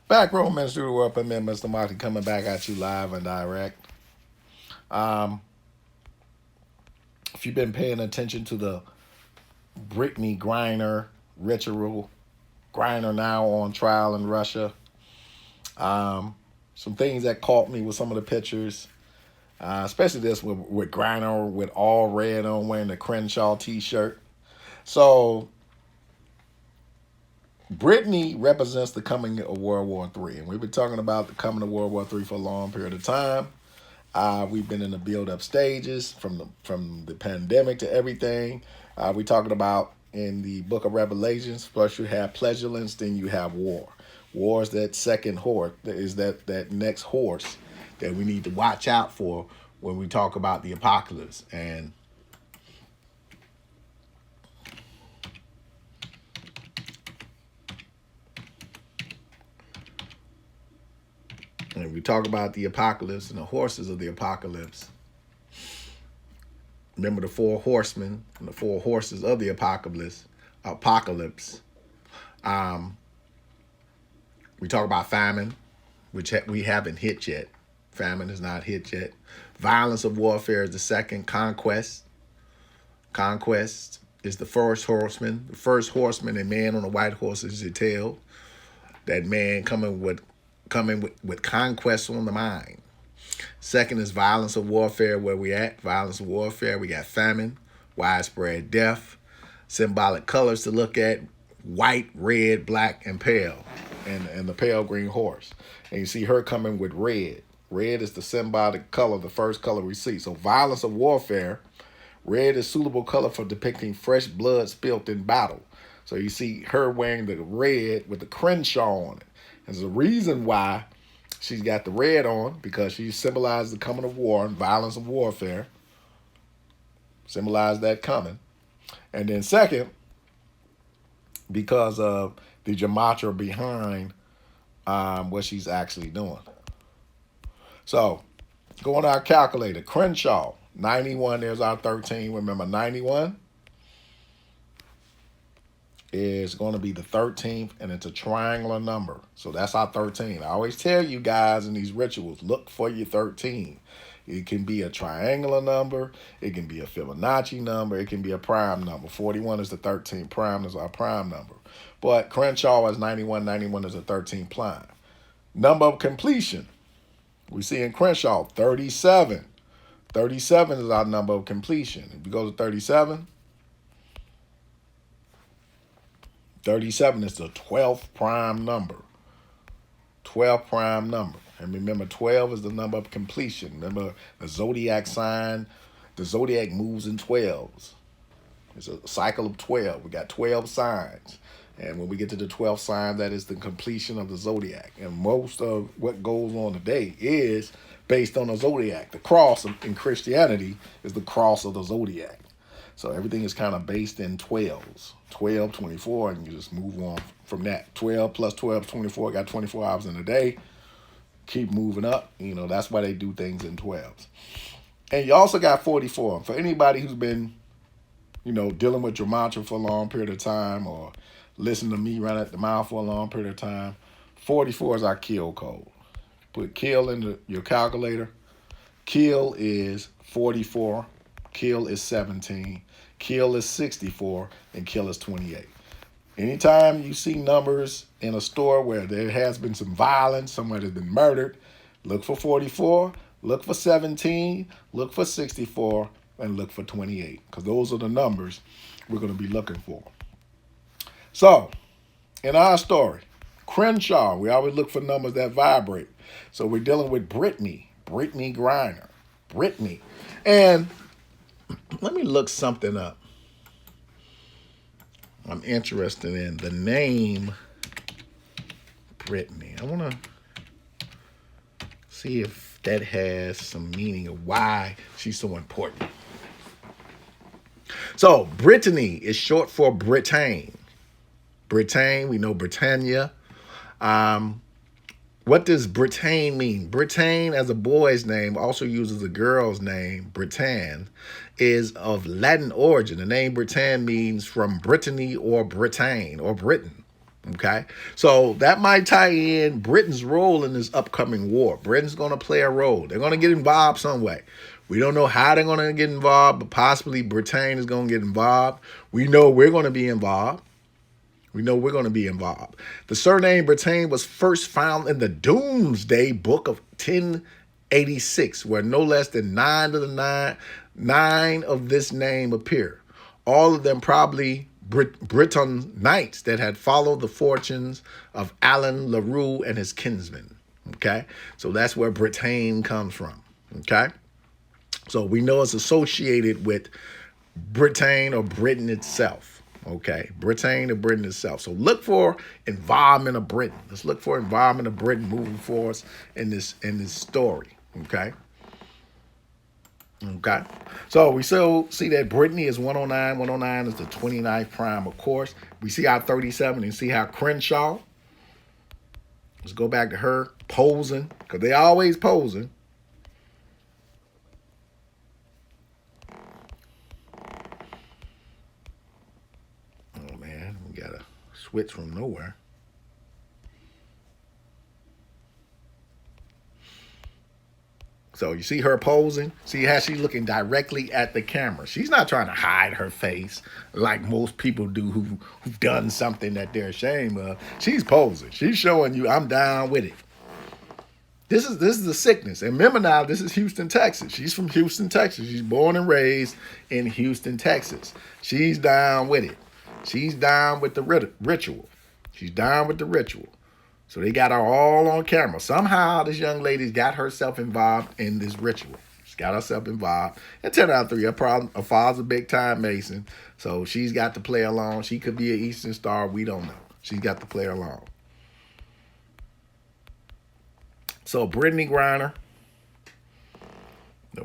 Back row Ministry of the World Permit, Mr. Marty coming back at you live and direct. Um, if you've been paying attention to the Brittany Griner ritual, Griner now on trial in Russia. Some things that caught me with some of the pictures, especially this with Griner with all red on wearing the Crenshaw t-shirt. So Brittany represents the coming of World War III, and we've been talking about the coming of World War III for a long period of time. We've been in the build-up stages from the pandemic to everything. We're talking about in the Book of Revelations. First, you have pleasureless, then you have war. War is that second horse. Is that next horse that we need to watch out for when we talk about the apocalypse. And we talk about the apocalypse and the horses of the apocalypse. Remember the four horsemen and the four horses of the apocalypse. Um, we talk about famine, which we haven't hit yet. Famine is not hit yet. Violence of warfare is the second. Conquest is the first horseman. The first horseman, a man on a white horse, is your tail. That man coming with conquest on the mind. Second is violence of warfare. Where we at? Violence of warfare. We got famine, widespread death, symbolic colors to look at: white, red, black, and pale, and the pale green horse. And you see her coming with red. Red is the symbolic color, the first color we see. So violence of warfare. Red is suitable color for depicting fresh blood spilt in battle. So you see her wearing the red with the Crenshaw on it. There's a reason why she's got the red on, because she symbolizes the coming of war and violence of warfare. Symbolize that coming. And then second, because of the gematria behind what she's actually doing. So, go on our calculator. Crenshaw, 91, there's our 13. Remember, 91 is going to be the 13th, and it's a triangular number. So that's our 13. I always tell you guys in these rituals, look for your 13. It can be a triangular number. It can be a Fibonacci number. It can be a prime number. 41 is the 13th. Prime is our prime number. But Crenshaw is 91. 91 is the 13th prime. Number of completion. We see in Crenshaw 37. 37 is our number of completion. If you go to 37, 37 is the 12th prime number. 12th prime number. And remember, 12 is the number of completion. Remember the zodiac sign. The zodiac moves in 12s. It's a cycle of 12. We got 12 signs. And when we get to the 12th sign, that is the completion of the zodiac. And most of what goes on today is based on the zodiac. The cross in Christianity is the cross of the zodiac. So everything is kind of based in 12s. 12, 24, and you just move on from that. 12 plus 12, 24, got 24 hours in a day. Keep moving up. That's why they do things in 12s. And you also got 44. For anybody who's been, dealing with gematria for a long period of time, or listen to me run at the mouth for a long period of time, 44 is our kill code. Put kill into your calculator. Kill is 44. Kill is 17. Kill is 64. And kill is 28. Anytime you see numbers in a store where there has been some violence, someone has been murdered, look for 44, look for 17, look for 64, and look for 28. Because those are the numbers we're going to be looking for. So, in our story, Crenshaw, we always look for numbers that vibrate. So we're dealing with Brittany Griner. Brittany. And let me look something up. I'm interested in the name Brittany. I want to see if that has some meaning of why she's so important. So, Brittany is short for Britain. Britain, we know Britannia. What does Britain mean? Britain, as a boy's name, also uses a girl's name, Britain, is of Latin origin. The name Britain means from Brittany or Britain or Britain. Okay, so that might tie in Britain's role in this upcoming war. Britain's going to play a role. They're going to get involved some way. We don't know how they're going to get involved, but possibly Britain is going to get involved. We know we're going to be involved. We know we're going to be involved. The surname Britain was first found in the Doomsday Book of 1086, where no less than nine of this name appear. All of them probably Breton knights that had followed the fortunes of Alan LaRue and his kinsmen. Okay, so that's where Britain comes from. Okay, so we know it's associated with Britain or Britain itself. Okay, Britain or Britain itself. So look for involvement of Britain. Let's look for involvement of Britain moving forward in this story. Okay. Okay. So we still see that Brittany is 109. 109 is the 29th prime, of course. We see our 37 and see how Crenshaw. Let's go back to her posing, because they always posing. Oh man, we got a switch from nowhere. So you see her posing. See how she's looking directly at the camera. She's not trying to hide her face like most people do who've done something that they're ashamed of. She's posing. She's showing you, I'm down with it. This is the sickness. And remember now, this is Houston, Texas. She's from Houston, Texas. She's born and raised in Houston, Texas. She's down with it. She's down with the ritual. She's down with the ritual. So they got her all on camera. Somehow this young lady's got herself involved in this ritual. She's got herself involved. And 10 out of 3, her father's a big-time Mason. So she's got to play along. She could be an Eastern Star. We don't know. She's got to play along. So Brittany Griner,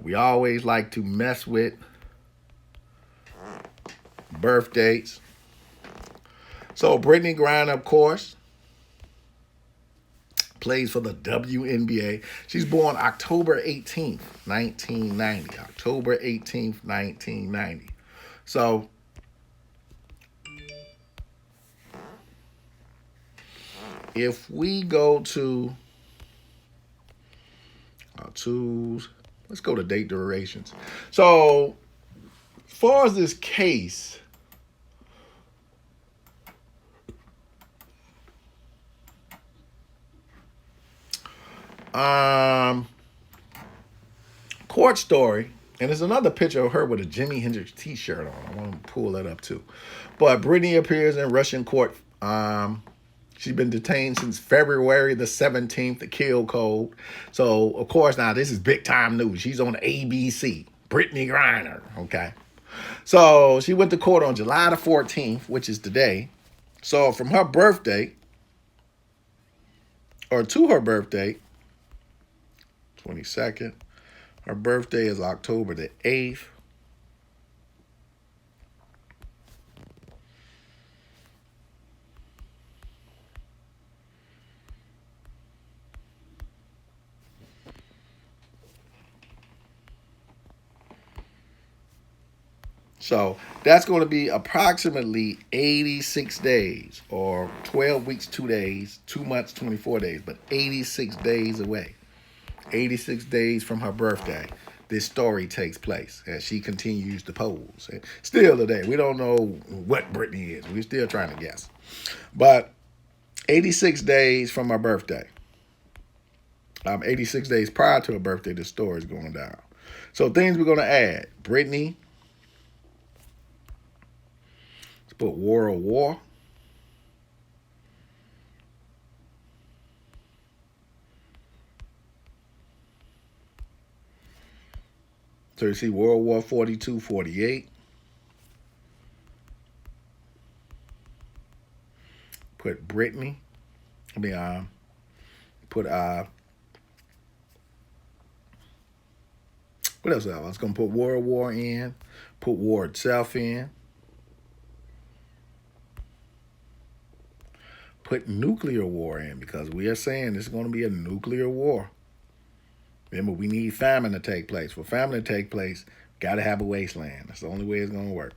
we always like to mess with birth dates. So Brittany Griner, of course, plays for the WNBA. She's born October 18th, 1990. October 18th, 1990. So if we go to tools, let's go to date durations. So as far as this case, court story, and there's another picture of her with a Jimi Hendrix t-shirt on. I want to pull that up too. But Brittany appears in Russian court. She's been detained since February the 17th, the kill code. So, of course, now this is big time news. She's on ABC, Brittany Griner, okay? So she went to court on July the 14th, which is today. So from her birthday, or to her birthday, 22nd, her birthday is October the 8th. So that's going to be approximately 86 days or 12 weeks, 2 days, 2 months, 24 days, but 86 days away. 86 days from her birthday, this story takes place as she continues to pose. And still today, we don't know what Brittany is. We're still trying to guess. But 86 days from her birthday, 86 days prior to her birthday, the story is going down. So things we're going to add. Brittany. Put World War. So you see World War 42, 48. Put Brittany. Put what else? I was going to put World War in. Put war itself in. Put nuclear war in, because we are saying this is going to be a nuclear war. Remember, we need famine to take place. For famine to take place, got to have a wasteland. That's the only way it's going to work.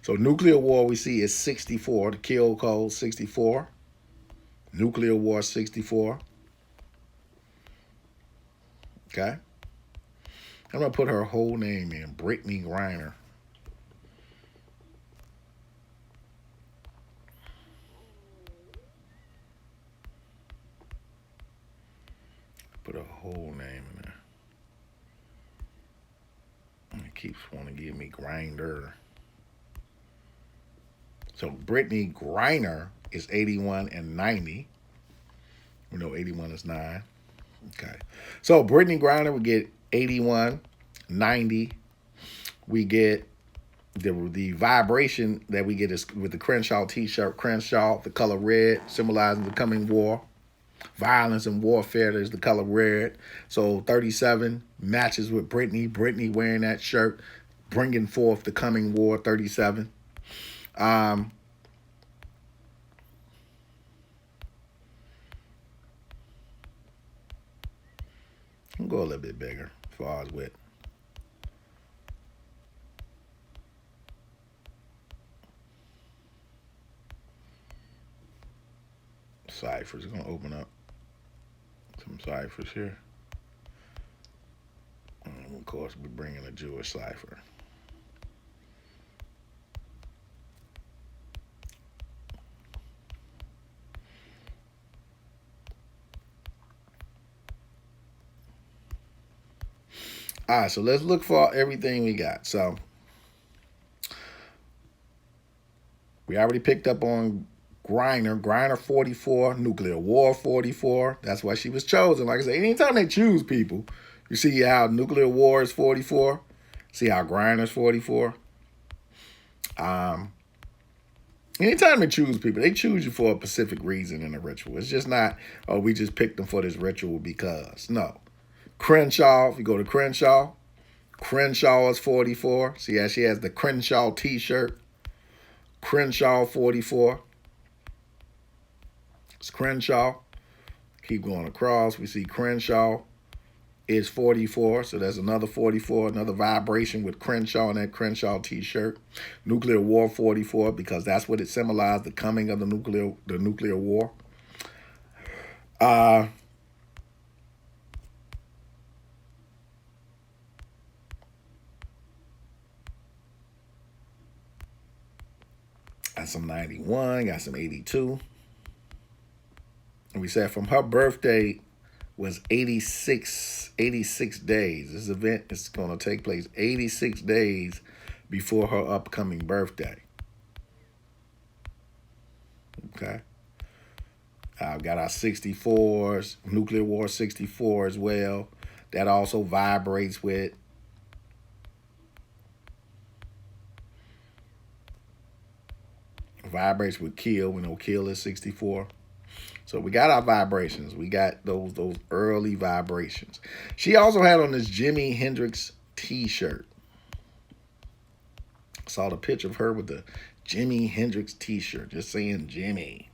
So nuclear war we see is 64, the kill code 64. Nuclear War 64. Okay. I'm going to put her whole name in, Brittany Griner. Put her whole name in there. And it keeps wanting to give me Grinder. So Brittany Griner is 81 and 90. We know 81 is 9. Okay. So Brittany Griner, we get 81, 90. We get the vibration that we get is with the Crenshaw t-shirt. Crenshaw, the color red, symbolizing the coming war. Violence and warfare is the color red. So 37 matches with Brittany. Brittany wearing that shirt, bringing forth the coming war, 37. I'm going to go a little bit bigger as far as with. Ciphers. Going to open up some ciphers here. And of course, we're bringing a Jewish cipher. All right, so let's look for everything we got. So we already picked up on Griner. Griner 44, Nuclear War 44. That's why she was chosen. Like I said, anytime they choose people, you see how Nuclear War is 44. See how Griner is 44. Anytime they choose people, they choose you for a specific reason in a ritual. It's just not, oh, we just picked them for this ritual because. No. Crenshaw, if you go to Crenshaw, Crenshaw is 44. See how she has the Crenshaw t-shirt. Crenshaw 44. It's Crenshaw. Keep going across. We see Crenshaw is 44. So that's another 44, another vibration with Crenshaw and that Crenshaw t-shirt. Nuclear War 44, because that's what it symbolized, the coming of the nuclear war. Got some 91, got some 82. And we said from her birthday was 86 days. This event is going to take place 86 days before her upcoming birthday. Okay. I've got our 64s, Nuclear War 64 as well. That also vibrates with Kill. We know Kill is 64. So we got our vibrations. We got those early vibrations. She also had on this Jimi Hendrix t-shirt. Saw the picture of her with the Jimi Hendrix t-shirt, just saying Jimmy.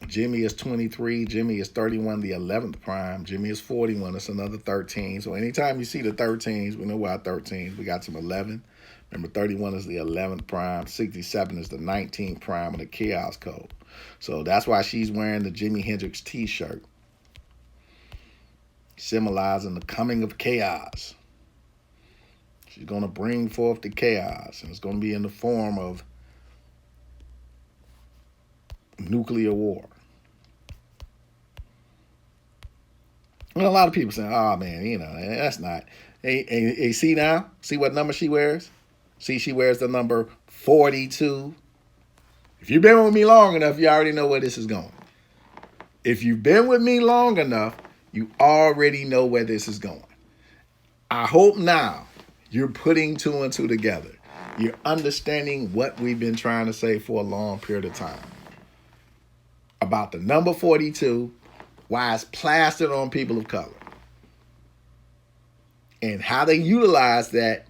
Jimmy is 23. Jimmy is 31, the 11th prime. Jimmy is 41. It's another 13. So anytime you see the 13s, we know why 13s. We got some 11. Remember, 31 is the 11th prime. 67 is the 19th prime of the chaos code. So that's why she's wearing the Jimi Hendrix t-shirt, symbolizing the coming of chaos. She's going to bring forth the chaos, and it's going to be in the form of nuclear war. And a lot of people saying, oh, man, that's not. Hey, see now? See what number she wears? See, she wears the number 42. If you've been with me long enough, you already know where this is going. If you've been with me long enough, you already know where this is going. I hope now you're putting two and two together. You're understanding what we've been trying to say for a long period of time about the number 42, why it's plastered on people of color, and how they utilize that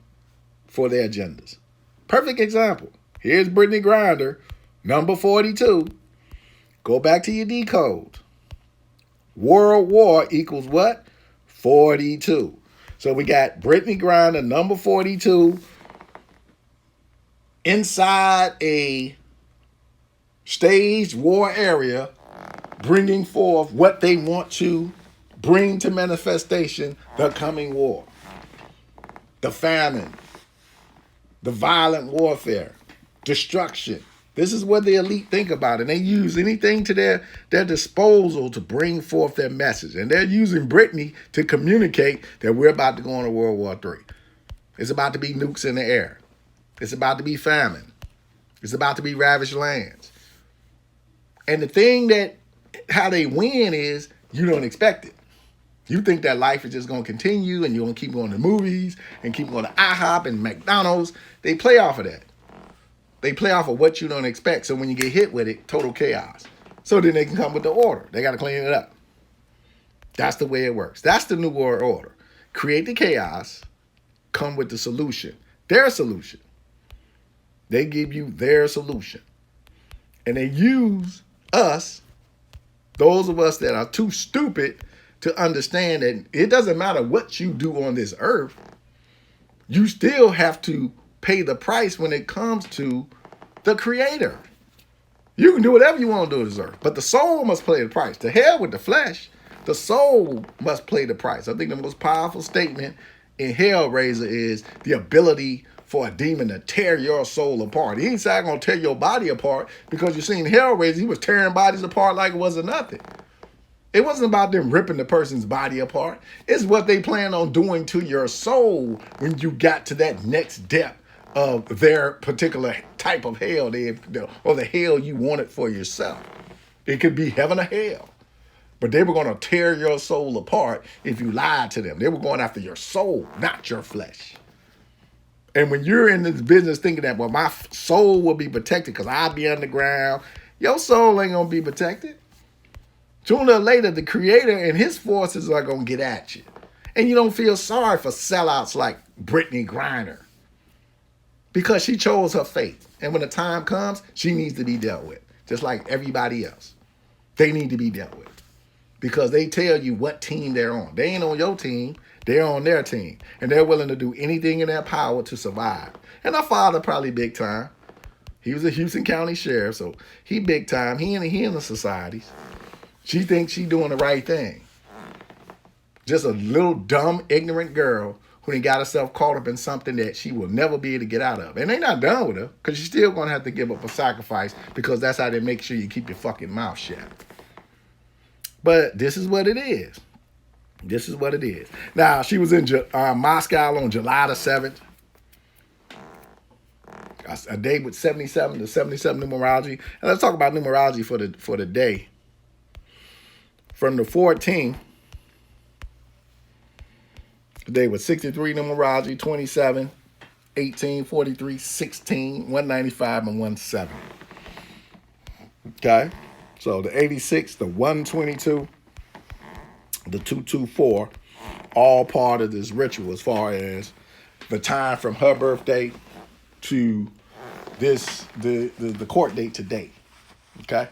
for their agendas. Perfect example. Here's Brittany Griner, number 42. Go back to your decode. World War equals what? 42. So we got Brittany Griner, number 42, inside a staged war area, bringing forth what they want to bring to manifestation: the coming war, the famine, the violent warfare, destruction. This is what the elite think about, and they use anything to their disposal to bring forth their message. And they're using Brittany to communicate that we're about to go into World War III. It's about to be nukes in the air. It's about to be famine. It's about to be ravaged lands. And the thing that, how they win is, you don't expect it. You think that life is just going to continue and you're going to keep going to movies and keep going to IHOP and McDonald's. They play off of that. They play off of what you don't expect. So when you get hit with it, total chaos. So then they can come with the order. They got to clean it up. That's the way it works. That's the New World Order. Create the chaos, come with the solution. Their solution. They give you their solution. And they use us, those of us that are too stupid to understand that it doesn't matter what you do on this earth. You still have to pay the price when it comes to the Creator. You can do whatever you want to do on this earth, but the soul must pay the price. To hell with the flesh, the soul must pay the price. I think the most powerful statement in Hellraiser is the ability for a demon to tear your soul apart. He ain't saying going to tear your body apart, because you seen Hellraiser, he was tearing bodies apart like it wasn't nothing. It wasn't about them ripping the person's body apart. It's what they plan on doing to your soul when you got to that next depth of their particular type of hell, or the hell you wanted for yourself. It could be heaven or hell. But they were going to tear your soul apart if you lied to them. They were going after your soul, not your flesh. And when you're in this business thinking that, well, my soul will be protected because I'll be underground, your soul ain't going to be protected. Sooner or later, the Creator and his forces are going to get at you. And you don't feel sorry for sellouts like Brittany Griner, because she chose her fate. And when the time comes, she needs to be dealt with, just like everybody else. They need to be dealt with, because they tell you what team they're on. They ain't on your team. They're on their team. And they're willing to do anything in their power to survive. And our father probably big time. He was a Houston County sheriff, so he big time. He in the societies. She thinks she's doing the right thing. Just a little dumb, ignorant girl who done got herself caught up in something that she will never be able to get out of. And they not done with her, because she's still going to have to give up a sacrifice, because that's how they make sure you keep your fucking mouth shut. But this is what it is. This is what it is. Now, she was in Moscow on July the 7th. A day with 77, the 77 numerology. And let's talk about numerology for the day. From the 14th, today was 63 numerology, 27, 18, 43, 16, 195, and 170. Okay? So the 86, the 122, the 224, all part of this ritual as far as the time from her birthday to the court date today. Okay?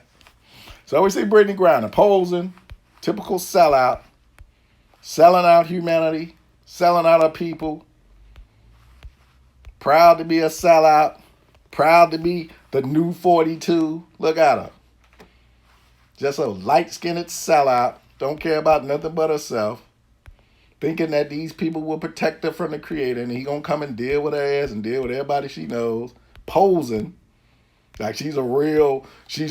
So we see Brittany Griner posing, typical sellout, selling out humanity, selling out our people, proud to be a sellout, proud to be the new 42. Look at her. Just a light-skinned sellout, don't care about nothing but herself, thinking that these people will protect her from the Creator, and he gonna come and deal with her ass and deal with everybody she knows, posing like she's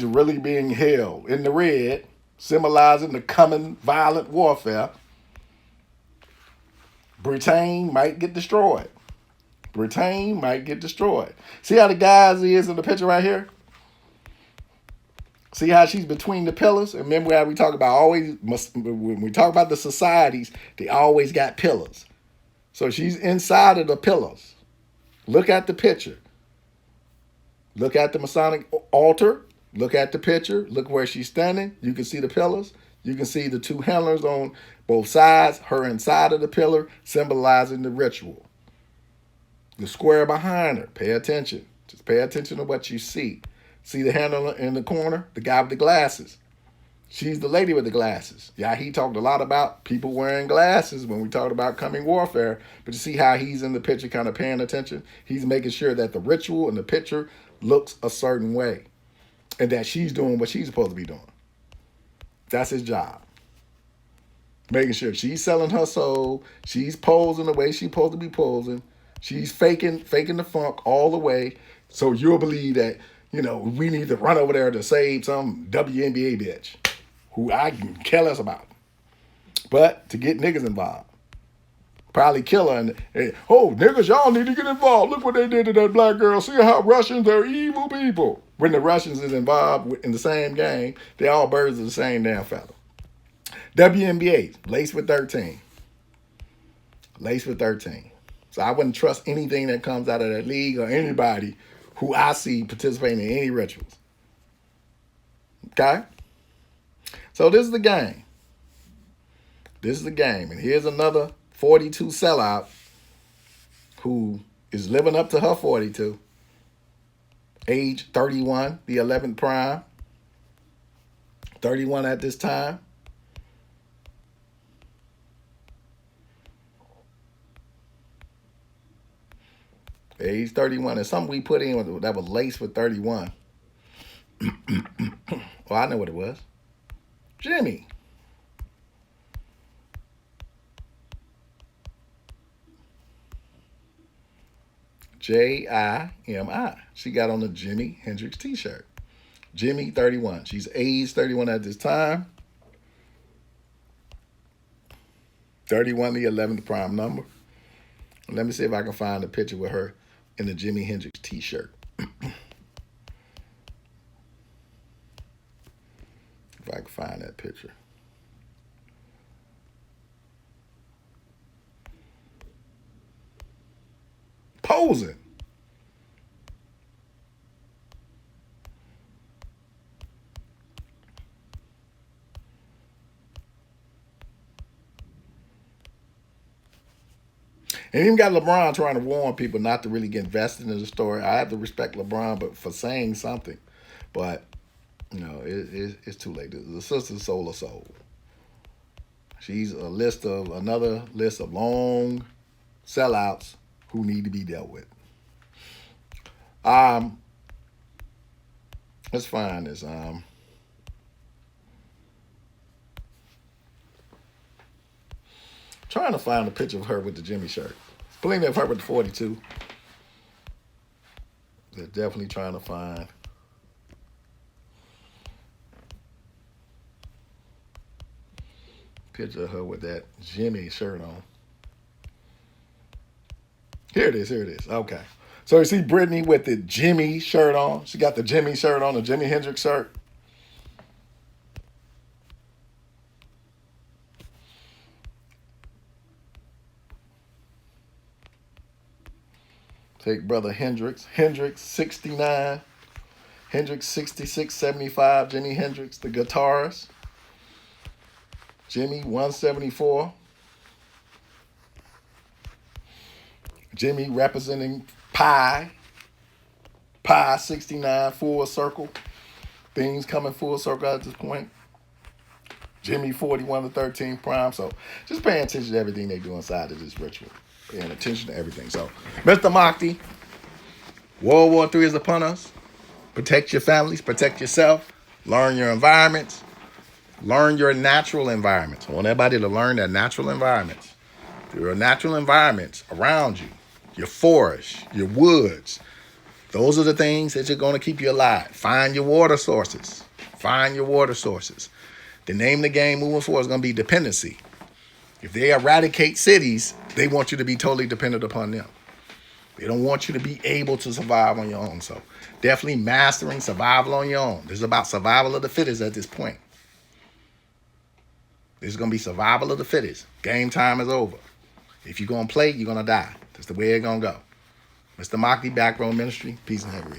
really being held in the red, symbolizing the coming violent warfare. Britain might get destroyed. Britain might get destroyed. See how the guys is in the picture right here? See how she's between the pillars? And remember how we talk about when we talk about the societies, they always got pillars. So she's inside of the pillars. Look at the picture. Look at the Masonic altar. Look at the picture. Look where she's standing. You can see the pillars. You can see the two handlers on both sides, her inside of the pillar, symbolizing the ritual. The square behind her, pay attention. Just pay attention to what you see. See the handler in the corner? The guy with the glasses. She's the lady with the glasses. Yeah, he talked a lot about people wearing glasses when we talked about coming warfare. But you see how he's in the picture kind of paying attention? He's making sure that the ritual and the picture looks a certain way. And that she's doing what she's supposed to be doing. That's his job. Making sure she's selling her soul. She's posing the way she's supposed to be posing. She's faking the funk all the way. So you'll believe that, we need to run over there to save some WNBA bitch who I can care less about. But to get niggas involved. Probably kill her and, oh, niggas, y'all need to get involved. Look what they did to that black girl. See how Russians are evil people. When the Russians is involved in the same game, they all birds of the same damn feather. WNBA, laced with 13. Laced with 13. So I wouldn't trust anything that comes out of that league or anybody who I see participating in any rituals. Okay? So this is the game. This is the game. And here's another 42 sellout who is living up to her 42. Age 31, the 11th prime. 31 at this time. Age 31. And something we put in that was laced with 31. Well, I know what it was. Jimmy. Jimi. She got on the Jimi Hendrix t-shirt. Jimmy 31. She's age 31 at this time. 31, the 11th prime number. Let me see if I can find a picture with her in the Jimi Hendrix t-shirt. If I can find that picture. Posing. And even got LeBron trying to warn people not to really get invested in the story. I have to respect LeBron, but for saying something. But, it's too late. The sister's soul of soul. She's another list of long sellouts who need to be dealt with. Let's find this. Trying to find a picture of her with the Jimmy shirt. Plenty of her with the 42. They're definitely trying to find. Picture of her with that Jimmy shirt on. Here it is. Okay. So you see Brittany with the Jimmy shirt on. She got the Jimmy shirt on, the Jimi Hendrix shirt. Take brother Hendrix. Hendrix 69. Hendrix 66, 75. Jimi Hendrix, the guitarist. Jimmy 174. Jimmy representing Pi. Pi 69, full circle. Things coming full circle at this point. Jimmy 41 to 13 prime. So just paying attention to everything they do inside of this ritual. Paying attention to everything. So, Mr. Mahdi, World War III is upon us. Protect your families. Protect yourself. Learn your environments. Learn your natural environments. I want everybody to learn their natural environments. There are natural environments around you. Your forest, your woods. Those are the things that are going to keep you alive. Find your water sources. Find your water sources. The name of the game moving forward is going to be dependency. If they eradicate cities, they want you to be totally dependent upon them. They don't want you to be able to survive on your own. So definitely mastering survival on your own. This is about survival of the fittest at this point. This is going to be survival of the fittest. Game time is over. If you're going to play, you're going to die. That's the way it's going to go. Mr. Mahdi, Back Row Ministry. Peace and happiness.